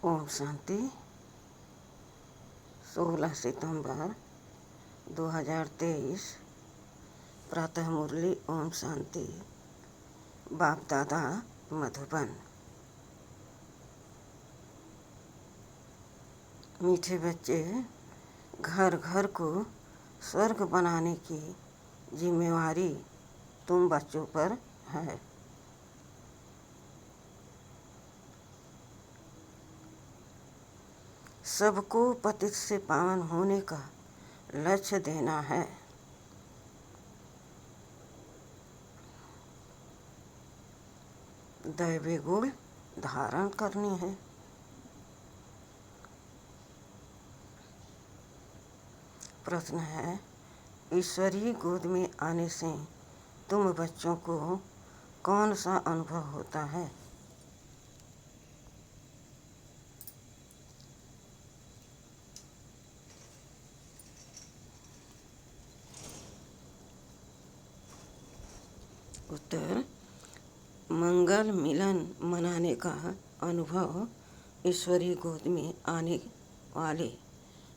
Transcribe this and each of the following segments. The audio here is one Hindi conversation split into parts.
ओम शांति। 16 सितंबर 2023 प्रातः मुरली। ओम शांति। बाप दादा मधुबन। मीठे बच्चे, घर घर को स्वर्ग बनाने की जिम्मेवारी तुम बच्चों पर है। सबको पतित से पावन होने का लक्ष्य देना है। दैवी गुण धारण करनी है। प्रश्न है, ईश्वरीय गोद में आने से तुम बच्चों को कौन सा अनुभव होता है? उत्तर, मंगल मिलन मनाने का अनुभव ईश्वरीय गोद में आने वाले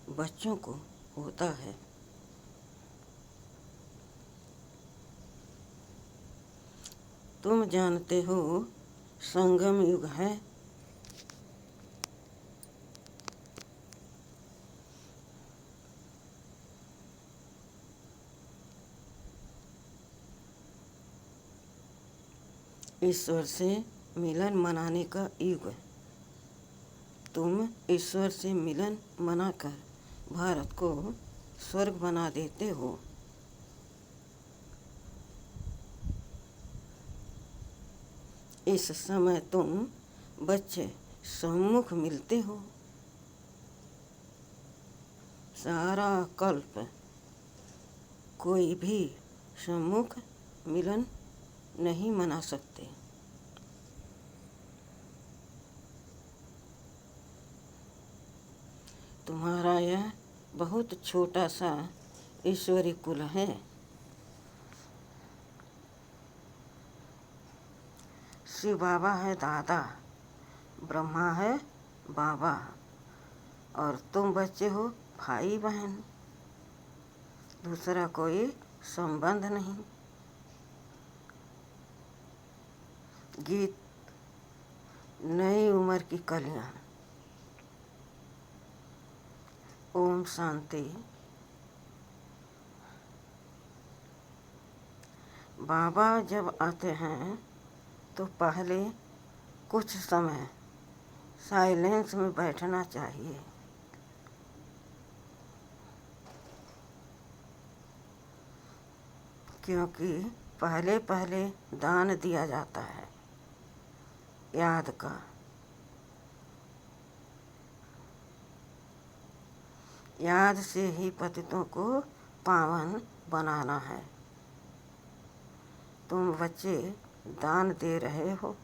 बच्चों को होता है। तुम जानते हो संगम युग है। ईश्वर से मिलन मनाने का युग। तुम ईश्वर से मिलन मनाकर भारत को स्वर्ग बना देते हो। इस समय तुम बच्चे सम्मुख मिलते हो। सारा कल्प कोई भी सम्मुख मिलन नहीं मना सकते। तुम्हारा यह बहुत छोटा सा ईश्वरी कुल है। शिव बाबा है दादा, ब्रह्मा है बाबा, और तुम बच्चे हो भाई बहन। दूसरा कोई संबंध नहीं। गीत नई उम्र की कलियां। ओम शांति। बाबा जब आते हैं तो पहले कुछ समय साइलेंस में बैठना चाहिए। क्योंकि पहले पहले दान दिया जाता है याद का। याद से ही पतितों को पावन बनाना है। तुम बच्चे दान दे रहे हो।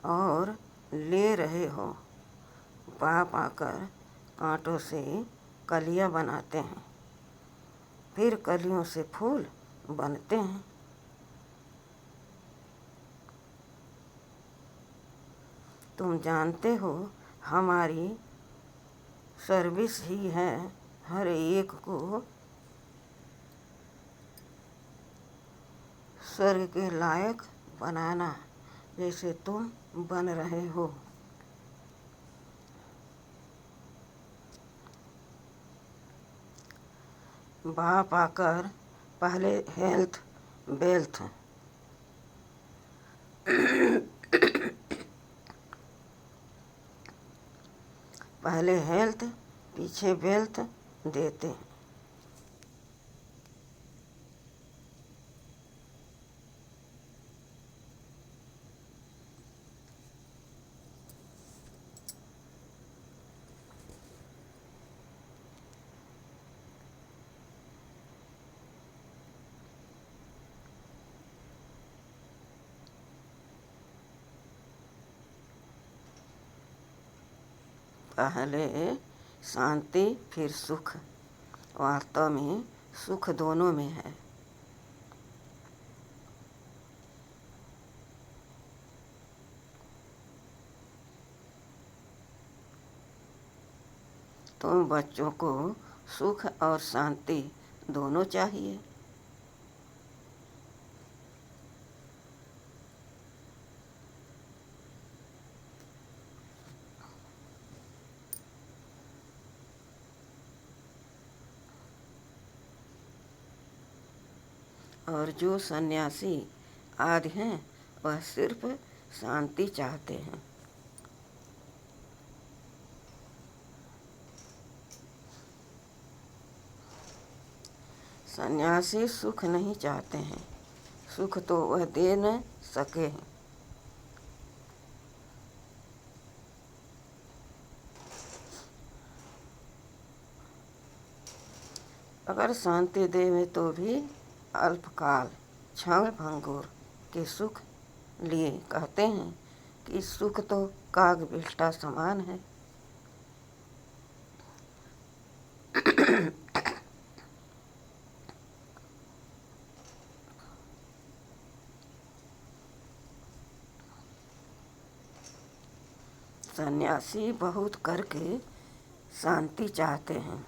और ले रहे हो। बाप आकर कांटों से कलियां बनाते हैं, फिर कलियों से फूल बनते हैं। तुम जानते हो हमारी सर्विस ही है हर एक को स्वर्ग के लायक बनाना, जैसे तुम बन रहे हो। बाप आकर पहले हेल्थ वेल्थ पहले हेल्थ पीछे वेल्थ देते हैं। पहले शांति फिर सुख। वास्तव में सुख दोनों में है। तुम बच्चों को सुख और शांति दोनों चाहिए। और जो सन्यासी आदि हैं वह सिर्फ शांति चाहते हैं। सन्यासी सुख नहीं चाहते हैं, सुख तो वह दे न सके हैं। अगर शांति देवे तो भी अल्पकाल क्षण भंगुर के सुख लिए कहते हैं कि सुख तो काग बिष्टा समान है। सन्यासी बहुत करके शांति चाहते हैं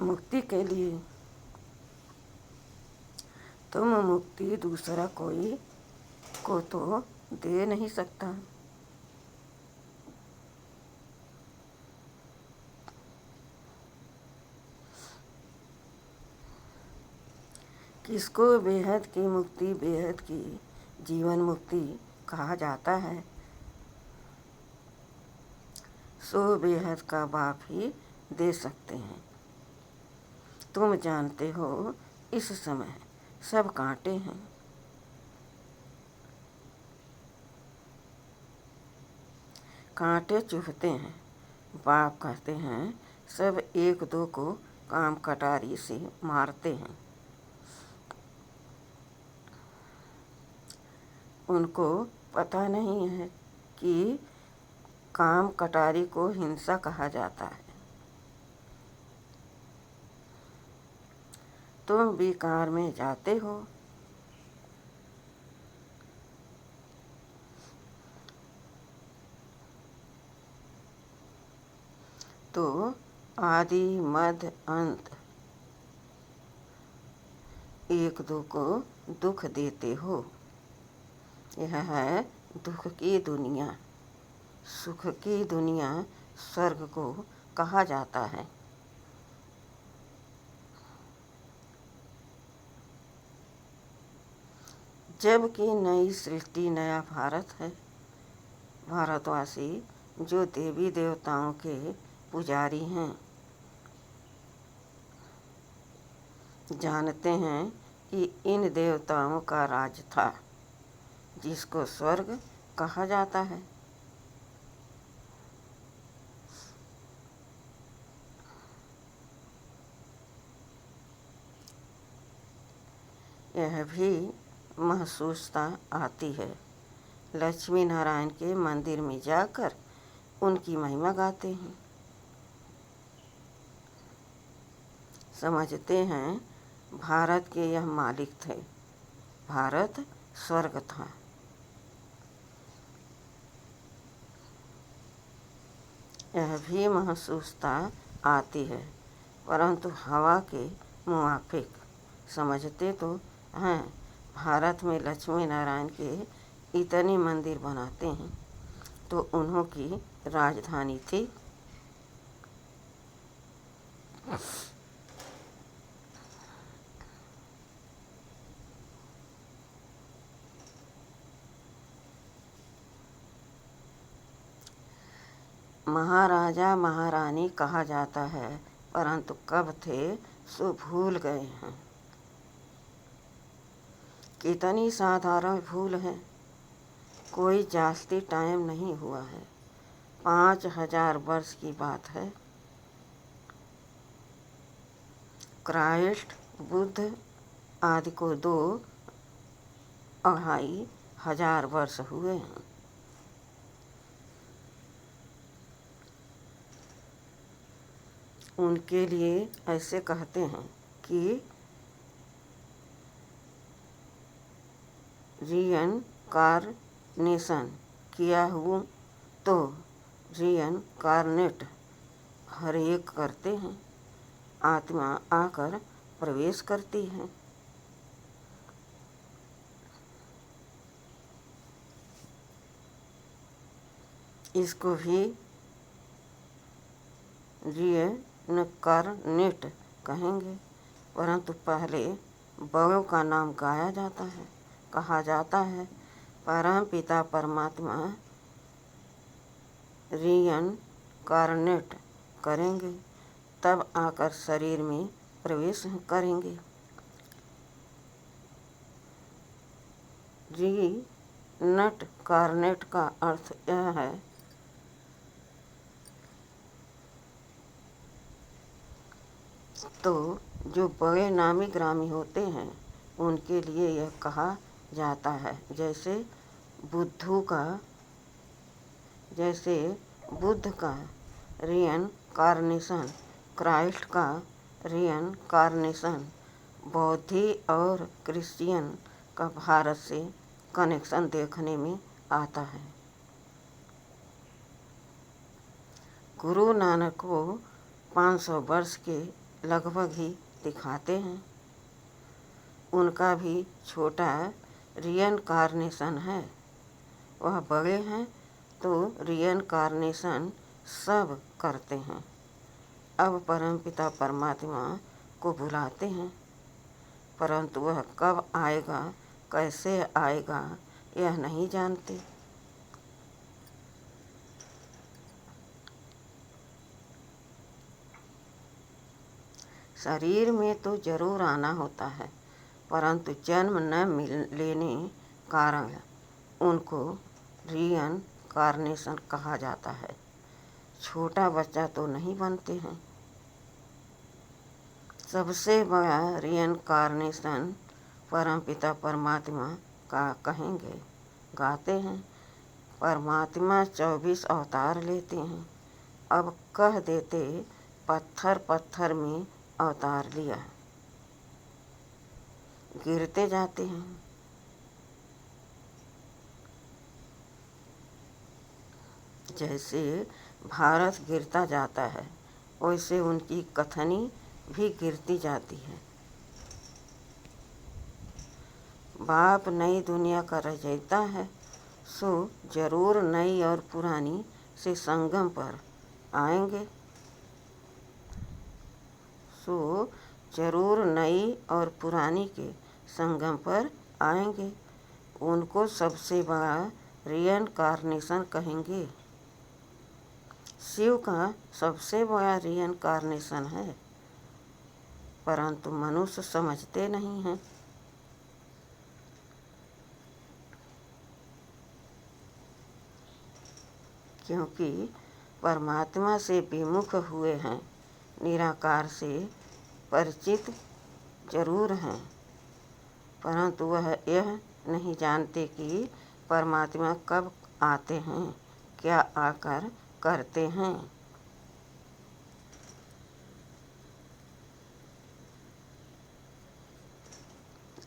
मुक्ति के लिए। तुम मुक्ति दूसरा कोई को तो दे नहीं सकता। किसको बेहद की मुक्ति, बेहद की जीवन मुक्ति कहा जाता है, सो बेहद का बाप ही दे सकते हैं। तुम जानते हो इस समय सब कांटे हैं। कांटे चुभते हैं। बाप कहते हैं सब एक दो को काम कटारी से मारते हैं। उनको पता नहीं है कि काम कटारी को हिंसा कहा जाता है। तुम विकार में जाते हो। तो आदि मध्य अंत एक दो को दुख देते हो। यह है दुख की दुनिया। सुख की दुनिया स्वर्ग को कहा जाता है। जबकि नई सृष्टि नया भारत है। भारतवासी जो देवी देवताओं के पुजारी हैं जानते हैं कि इन देवताओं का राज था जिसको स्वर्ग कहा जाता है। यह भी महसूसता आती है। लक्ष्मी नारायण के मंदिर में जाकर उनकी महिमा गाते हैं। समझते हैं भारत के यह मालिक थे, भारत स्वर्ग था। यह भी महसूसता आती है, परंतु हवा के मुआफिक समझते तो हैं। भारत में लक्ष्मी नारायण के इतने मंदिर बनाते हैं तो उन्हों की राजधानी थी। महाराजा महारानी कहा जाता है, परंतु कब थे सो भूल गए हैं। कितनी साधारण भूल है। कोई जास्ती टाइम नहीं हुआ है, 5000 वर्ष की बात है। क्राइस्ट बुद्ध आदि को 2-2.5 वर्ष हुए हैं। उनके लिए ऐसे कहते हैं कि रीइंकार्नेशन किया हूँ तो रीइनकार्नेट हर एक करते हैं, आत्मा आकर प्रवेश करती है। इसको भी रीइनकार्नेट कहेंगे, परंतु पहले बड़ों का नाम कहा जाता है। परम पिता परमात्मा रीइनकार्नेट करेंगे, तब आकर शरीर में प्रवेश करेंगे। रीइनकार्नेट का अर्थ यह है तो जो बड़े नामी ग्रामी होते हैं उनके लिए यह कहा जाता है। जैसे बुद्ध का रीइनकार्नेशन, क्राइस्ट का रीइनकार्नेशन, बौद्धि और क्रिश्चियन का भारत से कनेक्शन देखने में आता है। गुरु नानक को 500 वर्ष के लगभग ही दिखाते हैं। उनका भी छोटा रीइनकार्नेशन है। वह बड़े हैं तो रीइनकार्नेशन सब करते हैं। अब परमपिता परमात्मा को बुलाते हैं, परंतु वह कब आएगा, कैसे आएगा, यह नहीं जानते। शरीर में तो जरूर आना होता है, परंतु जन्म न लेने कारण उनको रीइनकार्नेशन कहा जाता है। छोटा बच्चा तो नहीं बनते हैं। सबसे बड़ा रीइनकार्नेशन परमपिता परमात्मा का गाते हैं। परमात्मा 24 अवतार लेते हैं। अब कह देते पत्थर में अवतार लिया, गिरते जाते हैं। जैसे भारत गिरता जाता है, वैसे उनकी कथनी भी गिरती जाती है। बाप नई दुनिया का रचयिता है, सो जरूर नई और पुरानी से संगम पर आएंगे। सो जरूर नई और पुरानी के संगम पर आएंगे। उनको सबसे बड़ा रीइनकार्नेशन कहेंगे। शिव का सबसे बड़ा रीइनकार्नेशन है, परंतु मनुष्य समझते नहीं हैं। क्योंकि परमात्मा से विमुख हुए हैं, निराकार से परिचित जरूर हैं, परंतु वह यह नहीं जानते कि परमात्मा कब आते हैं, क्या आकर करते हैं।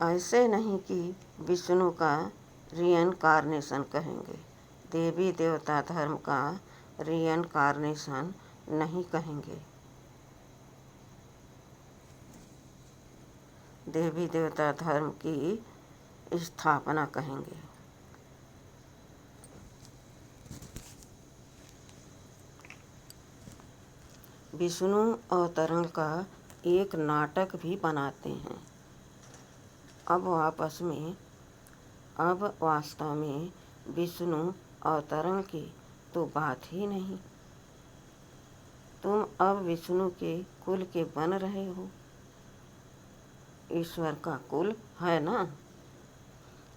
ऐसे नहीं कि विष्णु का रीइनकार्नेशन कहेंगे, देवी देवता धर्म का रीइनकार्नेशन नहीं कहेंगे। देवी देवता धर्म की स्थापना कहेंगे। विष्णु अवतरण का एक नाटक भी बनाते हैं। अब वास्तव में विष्णु अवतरण की तो बात ही नहीं। तुम अब विष्णु के कुल के बन रहे हो। ईश्वर का कुल है ना।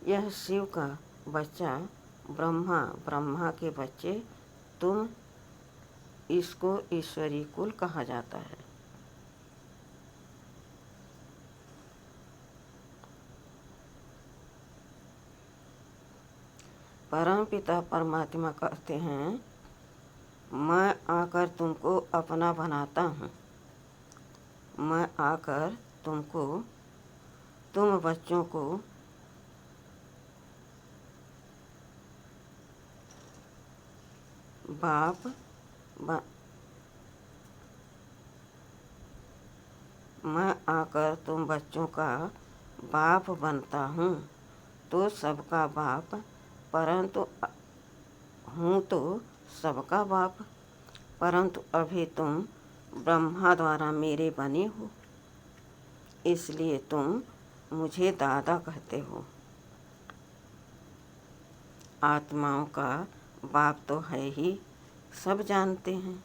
यह शिव का बच्चा ब्रह्मा के बच्चे तुम, इसको ईश्वरी कुल कहा जाता है। परमपिता परमात्मा कहते हैं, मैं आकर तुमको अपना बनाता हूँ। मैं आकर तुम बच्चों को बाप ब- मैं आकर तुम बच्चों का बाप बनता हूँ तो सबका बाप, परंतु हूँ तो सबका बाप, परंतु अभी तुम ब्रह्मा द्वारा मेरे बने हो, इसलिए तुम मुझे दादा कहते हो। आत्माओं का बाप तो है ही, सब जानते हैं।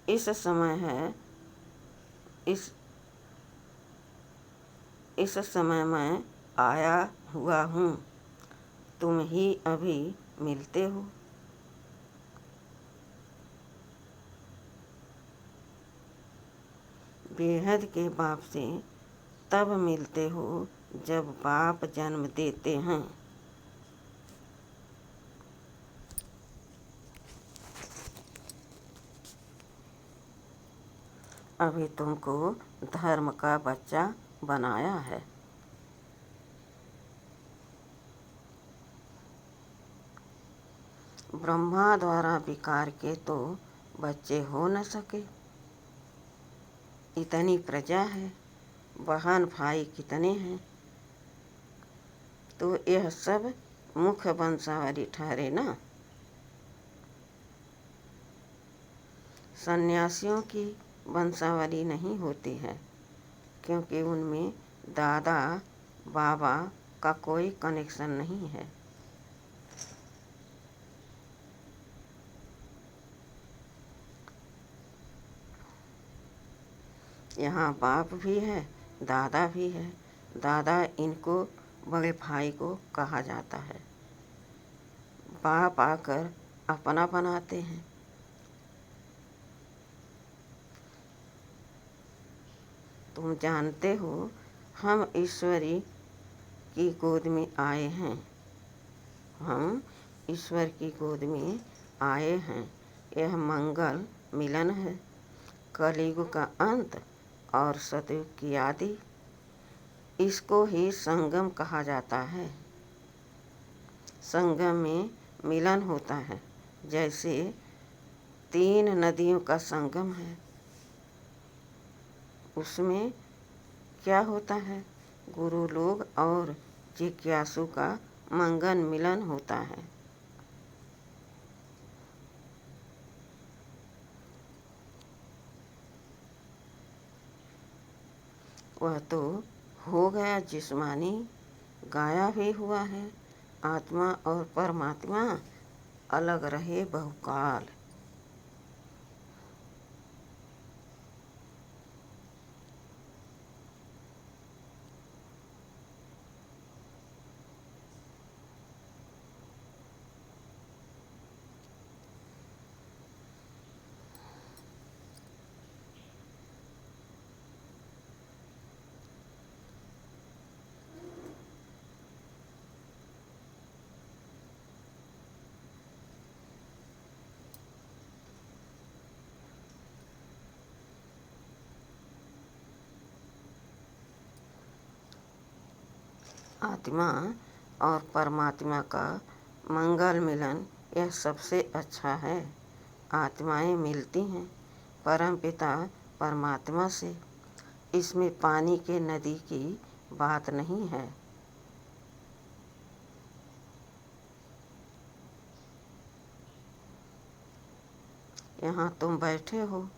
इस समय है इस समय मैं आया हुआ हूँ, तुम ही अभी मिलते हो। बेहद के बाप से तब मिलते हो जब बाप जन्म देते हैं। अभी तुमको धर्म का बच्चा बनाया है। ब्रह्मा द्वारा विकार के तो बच्चे हो न सके। इतनी प्रजा है, बहन भाई कितने हैं, तो यह सब मुख्य वंशावली ठहरे ना। सन्यासियों की वंशावली नहीं होती है, क्योंकि उनमें दादा बाबा का कोई कनेक्शन नहीं है। यहाँ बाप भी है, दादा भी है। दादा इनको बड़े भाई को कहा जाता है। बाप आकर अपना बनाते हैं। तुम जानते हो हम ईश्वरी की गोद में आए हैं। हम ईश्वर की गोद में आए हैं। यह मंगल मिलन है, कलयुग का अंत और सतयुग की आदि। इसको ही संगम कहा जाता है। संगम में मिलन होता है, जैसे 3 नदियों का संगम है। उसमें क्या होता है? गुरु लोग और जिज्ञासु का मंगन मिलन होता है। वह तो हो गया जिस्मानी, गाया भी हुआ है। आत्मा और परमात्मा अलग रहे बहुकाल। आत्मा और परमात्मा का मंगल मिलन यह सबसे अच्छा है। आत्माएं मिलती हैं परम पिता परमात्मा से। इसमें पानी के नदी की बात नहीं है। यहाँ तुम बैठे हो,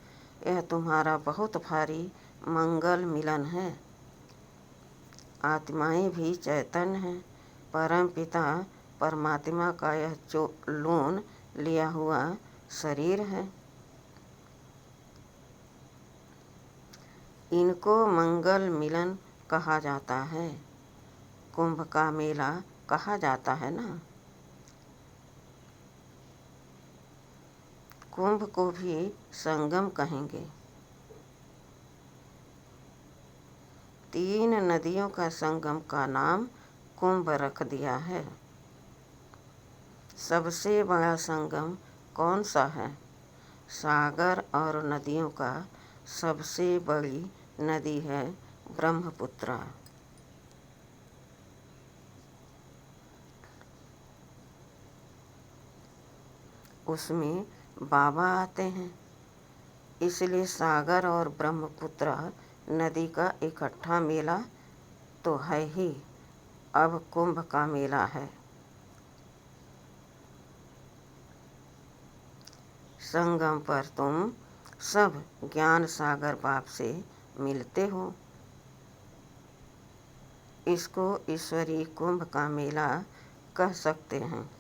यह तुम्हारा बहुत भारी मंगल मिलन है। आत्माएं भी चैतन्य हैं। परम पिता परमात्मा का यह जो लोन लिया हुआ शरीर है, इनको मंगल मिलन कहा जाता है। कुंभ का मेला कहा जाता है ना। कुंभ को भी संगम कहेंगे। 3 नदियों का संगम का नाम कुंभ रख दिया है। सबसे बड़ा संगम कौन सा है? सागर और नदियों का सबसे बड़ी नदी है ब्रह्मपुत्र। उसमें बाबा आते हैं। इसलिए सागर और ब्रह्मपुत्र नदी का इकट्ठा मेला तो है ही, अब कुंभ का मेला है। संगम पर तुम सब ज्ञान सागर बाप से मिलते हो। इसको ईश्वरी कुंभ का मेला कह सकते हैं।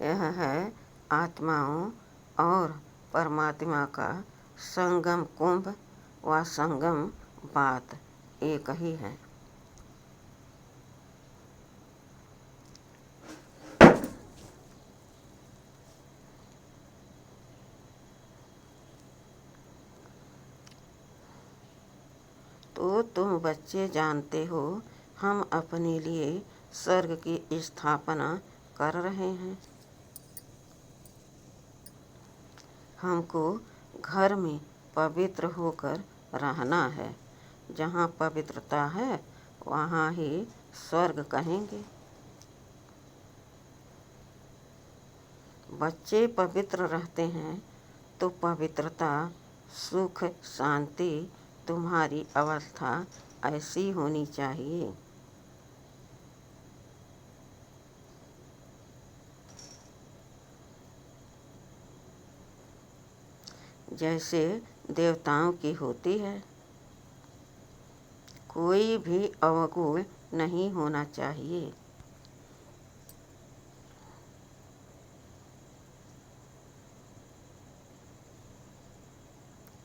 यह है आत्माओं और परमात्मा का संगम। कुंभ व संगम बात एक ही है। तो तुम बच्चे जानते हो, हम अपने लिए स्वर्ग की स्थापना कर रहे हैं। हमको घर में पवित्र होकर रहना है। जहाँ पवित्रता है वहाँ ही स्वर्ग कहेंगे। बच्चे पवित्र रहते हैं तो पवित्रता, सुख, शांति, तुम्हारी अवस्था ऐसी होनी चाहिए। जैसे देवताओं की होती है। कोई भी अवगुण नहीं होना चाहिए।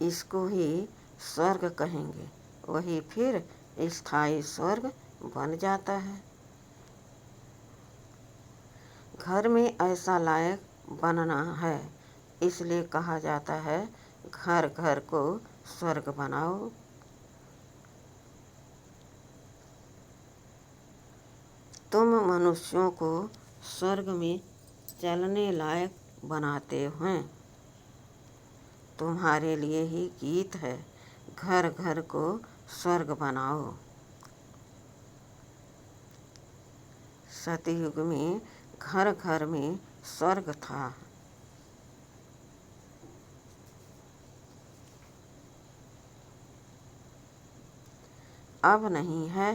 इसको ही स्वर्ग कहेंगे। वही फिर स्थायी स्वर्ग बन जाता है। घर में ऐसा लायक बनना है, इसलिए कहा जाता है घर घर को स्वर्ग बनाओ। तुम मनुष्यों को स्वर्ग में चलने लायक बनाते हैं। तुम्हारे लिए ही गीत है, घर घर को स्वर्ग बनाओ। सतयुग में घर घर में स्वर्ग था। अब नहीं है।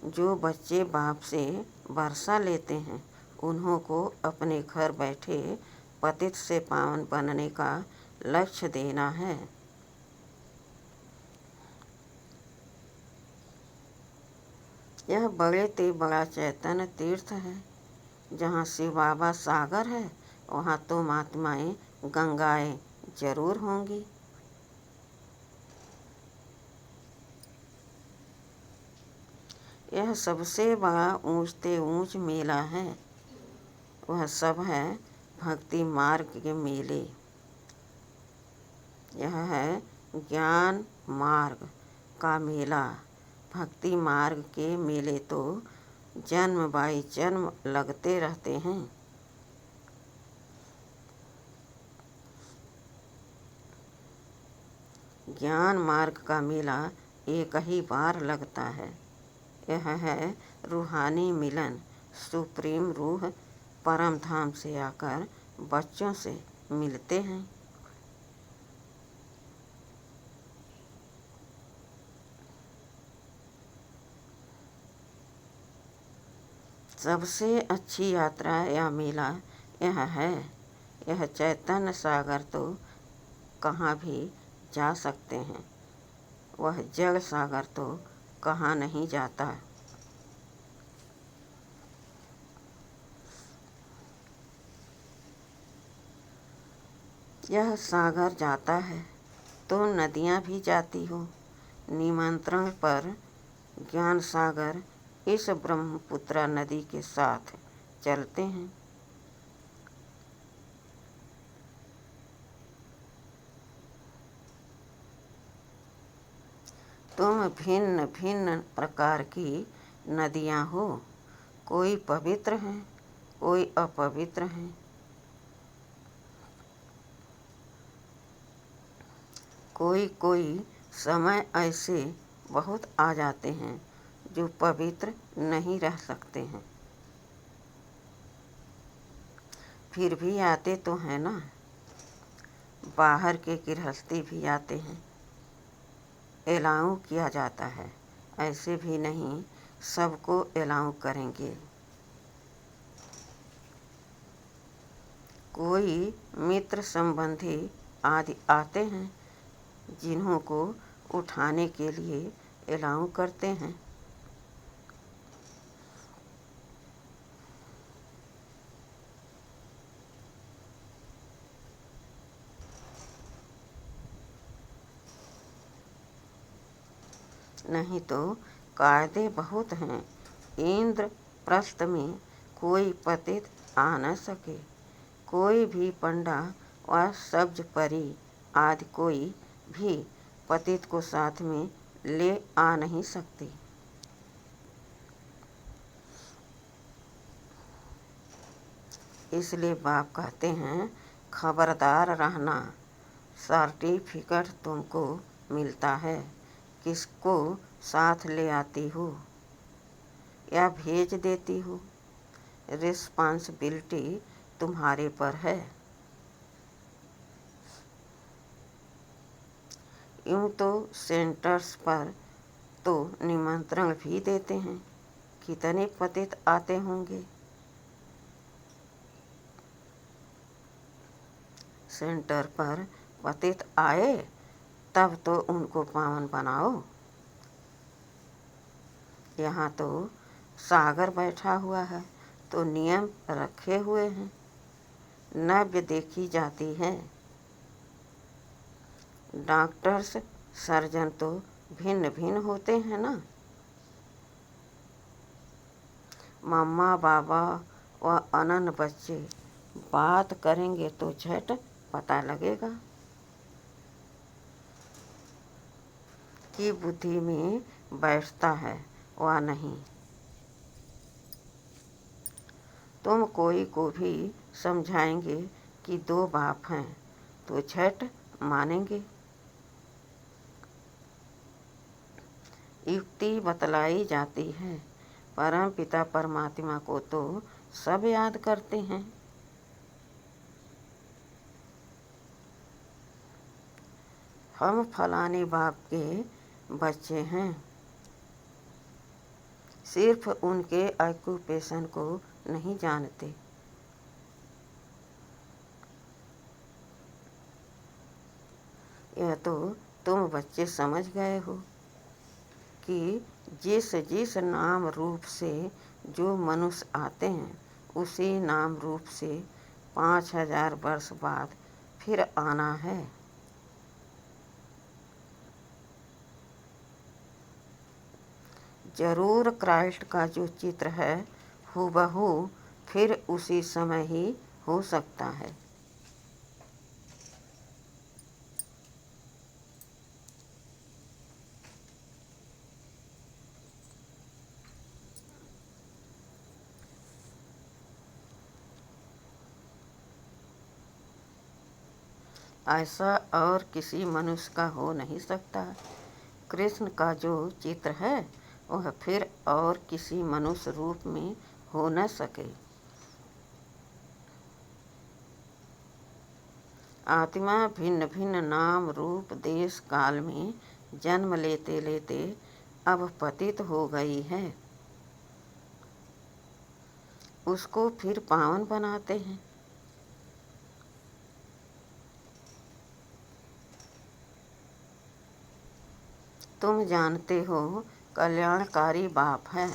जो बच्चे बाप से वर्षा लेते हैं, उन्हों को अपने घर बैठे पतित से पावन बनने का लक्ष्य देना है। यह बड़े ते बड़ा चैतन्य तीर्थ है। जहाँ शिव बाबा सागर है, वहाँ तो महात्माएं गंगाएं जरूर होंगी। यह सबसे बड़ा ऊंचते ऊंच मेला है। वह सब है भक्ति मार्ग के मेले। यह है ज्ञान मार्ग का मेला। भक्ति मार्ग के मेले तो जन्म बाई जन्म लगते रहते हैं। ज्ञान मार्ग का मेला एक ही बार लगता है। यह है रूहानी मिलन। सुप्रीम रूह परम धाम से आकर बच्चों से मिलते हैं। सबसे अच्छी यात्रा या मेला यह है। यह चैतन्य सागर तो कहाँ भी जा सकते हैं, वह जल सागर तो कहाँ नहीं जाता। यह सागर जाता है तो नदियाँ भी जाती हो। निमंत्रण पर ज्ञान सागर इस ब्रह्मपुत्र नदी के साथ चलते हैं। तुम भिन्न भिन्न प्रकार की नदियाँ हो। कोई पवित्र हैं, कोई अपवित्र हैं। कोई कोई समय ऐसे बहुत आ जाते हैं जो पवित्र नहीं रह सकते हैं। फिर भी आते तो हैं ना। बाहर के गृहस्थी भी आते हैं, एलाऊ किया जाता है। ऐसे भी नहीं सबको एलाऊ करेंगे। कोई मित्र संबंधी आदि आते हैं जिन्हों को उठाने के लिए एलाऊ करते हैं। नहीं तो कायदे बहुत हैं। इंद्रप्रस्थ में कोई पतित आ न सके। कोई भी पंडा व सब्ज परी आदि कोई भी पतित को साथ में ले आ नहीं सकती। इसलिए बाप कहते हैं, खबरदार रहना। सर्टिफिकेट तुमको मिलता है, किसको साथ ले आती हो या भेज देती हो, रिस्पॉन्सिबिलिटी तुम्हारे पर है। यूँ तो सेंटर्स पर तो निमंत्रण भी देते हैं, कितने पतित आते होंगे। सेंटर पर पतित आए तब तो उनको पावन बनाओ। यहाँ तो सागर बैठा हुआ है तो नियम रखे हुए हैं, नव्य देखी जाती है। डॉक्टर्स सर्जन तो भिन्न भिन्न होते हैं ना। मम्मा बाबा व अनन बच्चे बात करेंगे तो झट पता लगेगा कि बुद्धि में बैठता है व नहीं। तुम कोई को भी समझाएंगे कि दो बाप हैं तो झट मानेंगे। युक्ति बतलाई जाती है, परम पिता परमात्मा को तो सब याद करते हैं। हम फलाने बाप के बच्चे हैं, सिर्फ उनके ऑक्यूपेशन को नहीं जानते। यह तो तुम बच्चे समझ गए हो कि जिस जिस नाम रूप से जो मनुष्य आते हैं उसी नाम रूप से 5000 वर्ष बाद फिर आना है। जरूर क्राइस्ट का जो चित्र है हूबहू फिर उसी समय ही हो सकता है। ऐसा और किसी मनुष्य का हो नहीं सकता। कृष्ण का जो चित्र है वह फिर और किसी मनुष्य रूप में हो न सके। आत्मा भिन्न भिन्न नाम रूप देश काल में जन्म लेते लेते अब पतित हो गई है, उसको फिर पावन बनाते हैं। तुम जानते हो कल्याणकारी बाप है,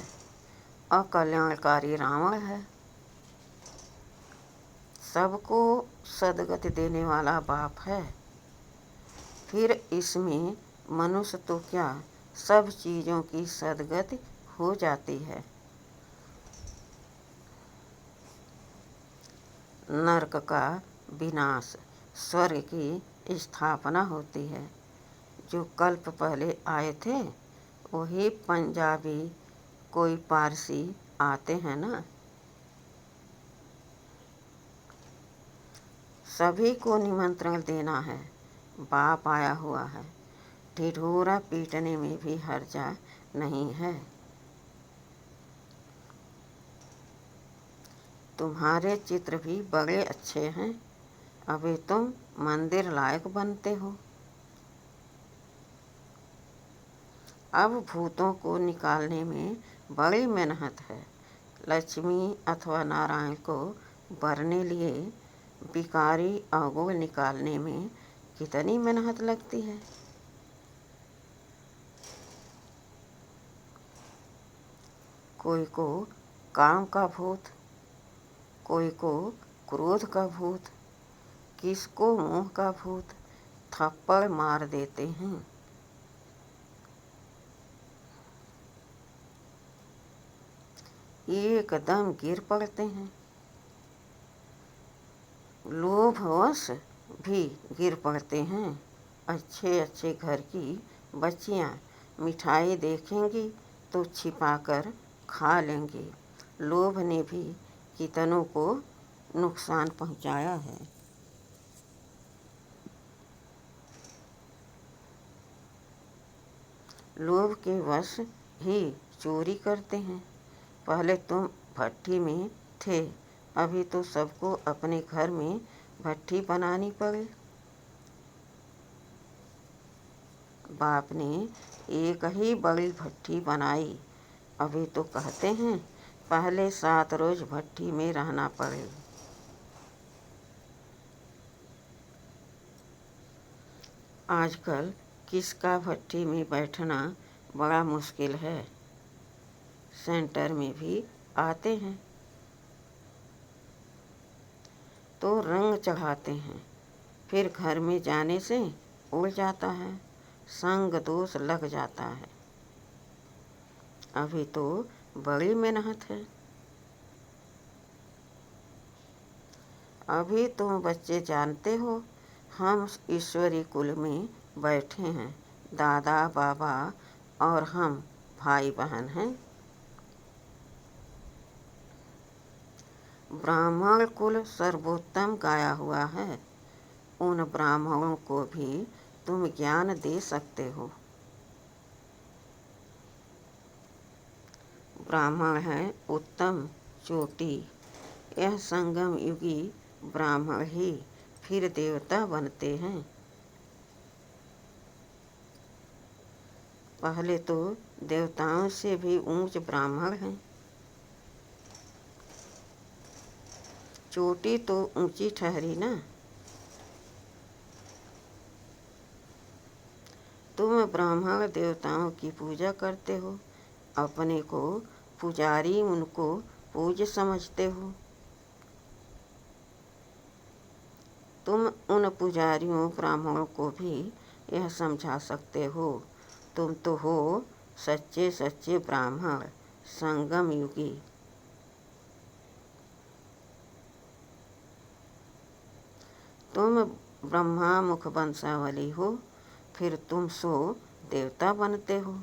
अकल्याणकारी रावण है। सबको सदगति देने वाला बाप है। फिर इसमें मनुष्य तो क्या सब चीज़ों की सदगति हो जाती है। नरक का विनाश, स्वर्ग की स्थापना होती है। जो कल्प पहले आए थे वही पंजाबी कोई पारसी आते हैं ना। सभी को निमंत्रण देना है। बाप आया हुआ है ढिढोरा पीटने में भी हर्जा नहीं है। तुम्हारे चित्र भी बड़े अच्छे हैं, अभी तुम मंदिर लायक बनते हो। अब भूतों को निकालने में बड़ी मेहनत है। लक्ष्मी अथवा नारायण को भरने लिए भिखारी अवगुण निकालने में कितनी मेहनत लगती है। कोई को काम का भूत, कोई को क्रोध का भूत, किसको मोह का भूत थप्पड़ मार देते हैं। एकदम गिर पड़ते हैं। लोभवश भी गिर पड़ते हैं। अच्छे अच्छे घर की बच्चियां मिठाई देखेंगी तो छिपाकर खा लेंगी। लोभ ने भी कितनों को नुकसान पहुंचाया है। लोभ के वश ही चोरी करते हैं। पहले तुम भट्ठी में थे, अभी तो सबको अपने घर में भट्ठी बनानी पड़े। बाप ने एक ही बड़ी भट्ठी बनाई, अभी तो कहते हैं पहले 7 रोज भट्ठी में रहना पड़े। आजकल किसका भट्ठी में बैठना बड़ा मुश्किल है। सेंटर में भी आते हैं तो रंग चढ़ाते हैं, फिर घर में जाने से उड़ जाता है, संग दोष लग जाता है। अभी तो बड़ी मेहनत है। अभी तुम बच्चे जानते हो हम ईश्वरी कुल में बैठे हैं, दादा बाबा और हम भाई बहन हैं। ब्राह्मण कुल सर्वोत्तम गाया हुआ है, उन ब्राह्मणों को भी तुम ज्ञान दे सकते हो। ब्राह्मण है उत्तम चोटी, यह संगम युगी ब्राह्मण ही फिर देवता बनते हैं। पहले तो देवताओं से भी ऊंच ब्राह्मण हैं। चोटी तो ऊंची ठहरी ना। तुम ब्राह्मण देवताओं की पूजा करते हो, अपने को पुजारी उनको पूज्य समझते हो। तुम उन पुजारियों ब्राह्मणों को भी यह समझा सकते हो, तुम तो हो सच्चे सच्चे ब्राह्मण, संगम युगी। तुम ब्रह्मा मुख वंशावली हो, फिर तुम सो देवता बनते हो।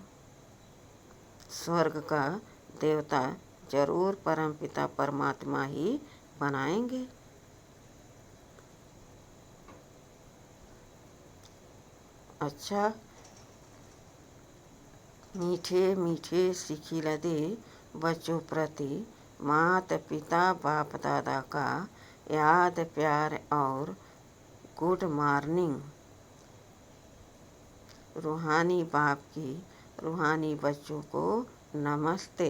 स्वर्ग का देवता जरूर परमपिता परमात्मा ही बनाएंगे। अच्छा, मीठे मीठे सिखिला दे बच्चों प्रति मात पिता बाप दादा का याद प्यार और गुड मॉर्निंग। रूहानी बाप की रूहानी बच्चों को नमस्ते।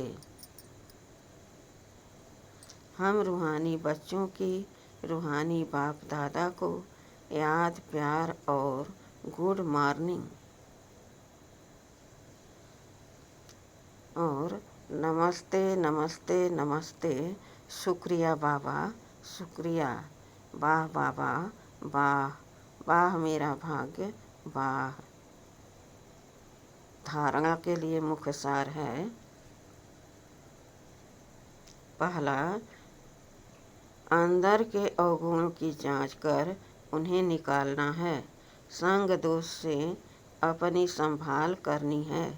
हम रूहानी बच्चों की रूहानी बाप दादा को याद प्यार और गुड मॉर्निंग और नमस्ते नमस्ते नमस्ते। शुक्रिया बाबा, शुक्रिया। वाह बाबा, वाह वाह मेरा भाग्य, वाह। धारणा के लिए मुख्य सार है। पहला, अंदर के अवगुणों की जांच कर उन्हें निकालना है। संग दोष से अपनी संभाल करनी है।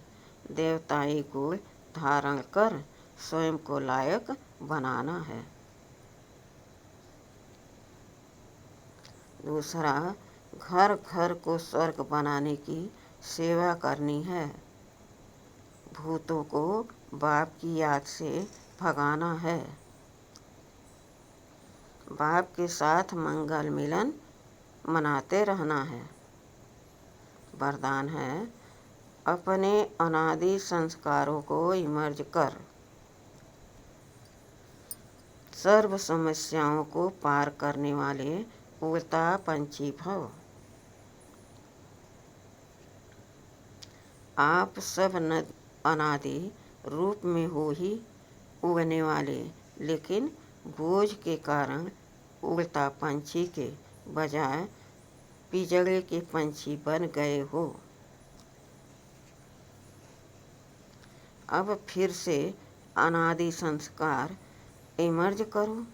देवताई गुण धारण कर स्वयं को लायक बनाना है। दूसरा, घर घर को स्वर्ग बनाने की सेवा करनी है। भूतों को बाप की याद से भगाना है। बाप के साथ मंगल मिलन मनाते रहना है। वरदान है, अपने अनादि संस्कारों को इमर्ज कर सर्व समस्याओं को पार करने वाले उड़ता पंछी भव। आप सब अनादि रूप में हो ही उड़ने वाले, लेकिन बोझ के कारण उड़ता पंछी के बजाय पिजड़े के पंछी बन गए हो। अब फिर से अनादि संस्कार इमर्ज करो,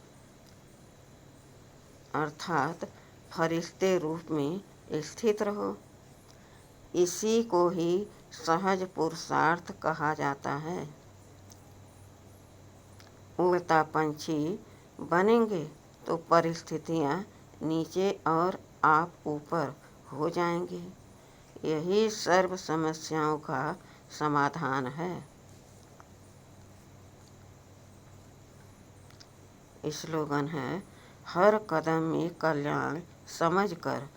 अर्थात फरिश्ते रूप में स्थित रहो। इसी को ही सहज पुरुषार्थ कहा जाता है। उड़ता पंछी बनेंगे तो परिस्थितियाँ नीचे और आप ऊपर हो जाएंगे। यही सर्व समस्याओं का समाधान है। स्लोगन है, हर कदम में कल्याण समझकर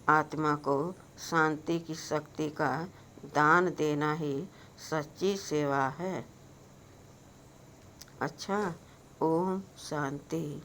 आत्मा को शांति की शक्ति का दान देना ही सच्ची सेवा है। अच्छा, ओम शांति।